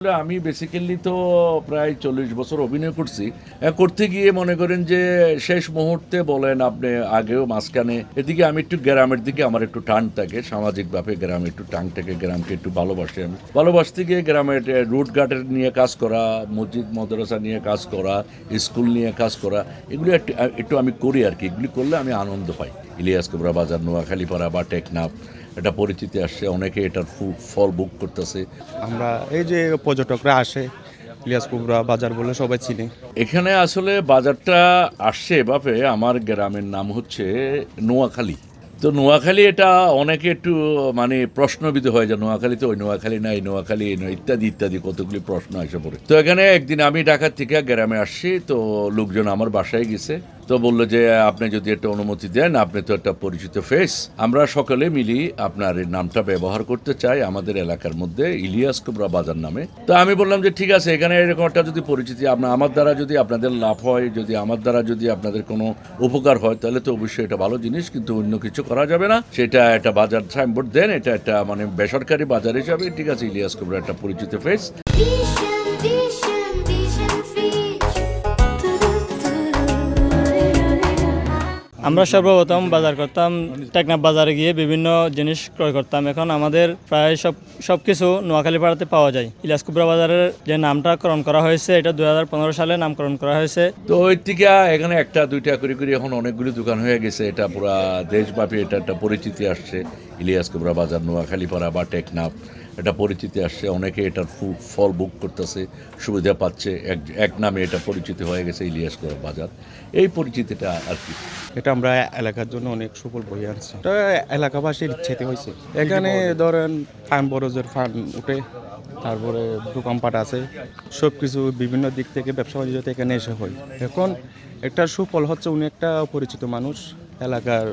আমি বেসিক্যালি তো প্রায় 40 বছর অভিনয় করছি। করতে গিয়ে মনে করেন যে শেষ মুহূর্তে বলেন আপনি আগেও মাঝখানে এদিকে আমি একটু গ্রামের দিকে আমার একটু টান থাকে, সামাজিকভাবে গ্রামে একটু টান থাকে, গ্রামকে একটু ভালোবাসি। আমি ভালোবাসতে গিয়ে গ্রামের রুটঘাটের নিয়ে কাজ করা, মসজিদ মাদ্রাসা নিয়ে কাজ করা, স্কুল নিয়ে কাজ করা, এগুলো একটু আমি করি আর কি। এগুলি করলে আমি আনন্দ পাই। ইলিয়াস কুবরা বাজার, নোয়াখালীপাড়া বা টেকনাফ, এটা পরিচিতি আসছে, অনেকে এটার ফল বুক করতেছে। আমরা এই যে পর্যটকরা আসে ইলিয়াস কুবরা বাজার বলে সবাই চিনি। এখানে আসলে বাজারটা আসছে এভাবে, আমার গ্রামের নাম হচ্ছে নোয়াখালী। তো নোয়াখালী এটা অনেকে একটু মানে প্রশ্নবিদ্ধ হয় যে নোয়াখালী তো ওই নোয়াখালী না, এই নোয়াখালী এই নয়, ইত্যাদি ইত্যাদি কতগুলি প্রশ্ন এসে পড়ে। তো এখানে একদিন আমি ঢাকা থেকে গ্রামে আসছি, তো লোকজন আমার বাসায় গেছে, তো বললো যে আপনি যদি একটা অনুমতি দেন, আপনি তো একটা পরিচিত ফেস, আমরা সকলে মিলি আপনার এই নামটা ব্যবহার করতে চাই আমাদের এলাকার মধ্যে ইলিয়াস কুবরা বাজার নামে। তো আমি বললাম যে ঠিক আছে, এখানে এরকম একটা যদি পরিচিতি আমার দ্বারা যদি আপনাদের লাভ হয়, যদি আমার দ্বারা যদি আপনাদের কোনো উপকার হয়, তাহলে তো অবশ্যই এটা ভালো জিনিস, কিন্তু অন্য কিছু করা যাবে না। সেটা একটা বাজার সাইনবোর্ড দেন, এটা একটা মানে বেসরকারি বাজার হিসাবে ঠিক আছে, ইলিয়াস কুবরা একটা পরিচিত ফেস। আমরা সর্বপ্রথম বাজার করতাম, টেকনাফ বাজারে গিয়ে বিভিন্ন জিনিস ক্রয় করতাম। এখন আমাদের প্রায় সব কিছু নোয়াখালী পাড়াতে পাওয়া যায়। ইলিয়াস কুবরা বাজারের যে নামকরণ করা হয়েছে, এটা 2015 সালে নামকরণ করা হয়েছে। তো ওই থেকে এখানে একটা দুইটা করে করে এখন অনেকগুলি দোকান হয়ে গেছে। এটা পুরা দেশব্যাপী এটা একটা পরিচিতি আসছে, ইলিয়াস কুবরা বাজার, নোয়াখালীপাড়া বা টেকনাফ, এটা পরিচিতি আসছে। অনেকে এটার ফল বুক করতেছে, সুবিধা পাচ্ছে, এক নামে এটা পরিচিতি হয়ে গেছে ইলিয়াস কুবরা বাজার। এই পরিচিতিটা আর কি, এটা আমরা এলাকার জন্য অনেক সুফল বয়ে আনছি। এটা এলাকাবাসীর ইচ্ছেতে হয়েছে। এখানে ধরেন ফার্ম বরজের ফার্ম উঠে, তারপরে দোকানপাট আছে, সব কিছু বিভিন্ন দিক থেকে ব্যবসা বাণিজ্য এখানে এসে হয়। এখন একটা সুফল হচ্ছে উনি একটা পরিচিত মানুষ, এলাকার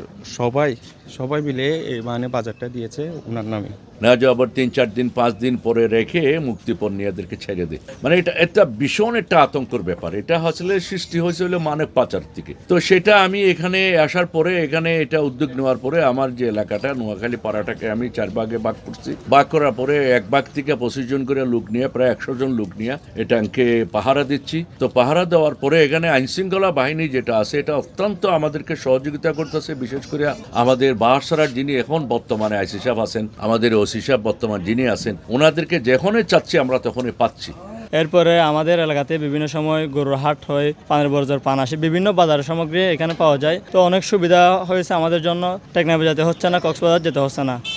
সবাই মিলে এই মানে বাজারটা দিয়েছে ওনার নামে। না যে আবার 3-4 দিন 5 দিন পরে রেখে মুক্তিপণ নিয়ে এদেরকে ছেড়ে দেয়, মানে এটা একটা ভীষণ একটা আতঙ্কর ব্যাপার। এটা আসলে সৃষ্টি হয়েছিল মানব পাচার থেকে। তো সেটা আমি এখানে আসার পরে, এখানে এটা উদ্যোগ নেওয়ার পরে আমার যে এলাকাটা নোয়াখালী পাড়াটাকে আমি 4 ভাগে ভাগ করছি। ভাগ করার পরে এক ভাগ থেকে 25 জন করে লোক নিয়ে, প্রায় 100 জন লোক নিয়ে এটাকে পাহারা দিচ্ছি। তো পাহারা দেওয়ার পরে এখানে আইনশৃঙ্খলা বাহিনী যেটা আছে, এটা অত্যন্ত আমাদেরকে সহযোগিতা করতেছে। বিশেষ করে আমাদের বাহারসারার যিনি এখন বর্তমানে আইসি সাহেব আছেন, আমাদের ওসি সাহেব বর্তমান যিনি আছেন, ওনাদেরকে যখনই চাচ্ছি আমরা তখনই পাচ্ছি। এরপরে আমাদের এলাকাতে বিভিন্ন সময় গরুর হাট হয়, পানের বরজার পান আসে, বিভিন্ন বাজার সামগ্রী এখানে পাওয়া যায়। তো অনেক সুবিধা হয়েছে আমাদের জন্য। টেকনাফে যেতে হচ্ছে না, কক্সবাজার যেতে হচ্ছে না।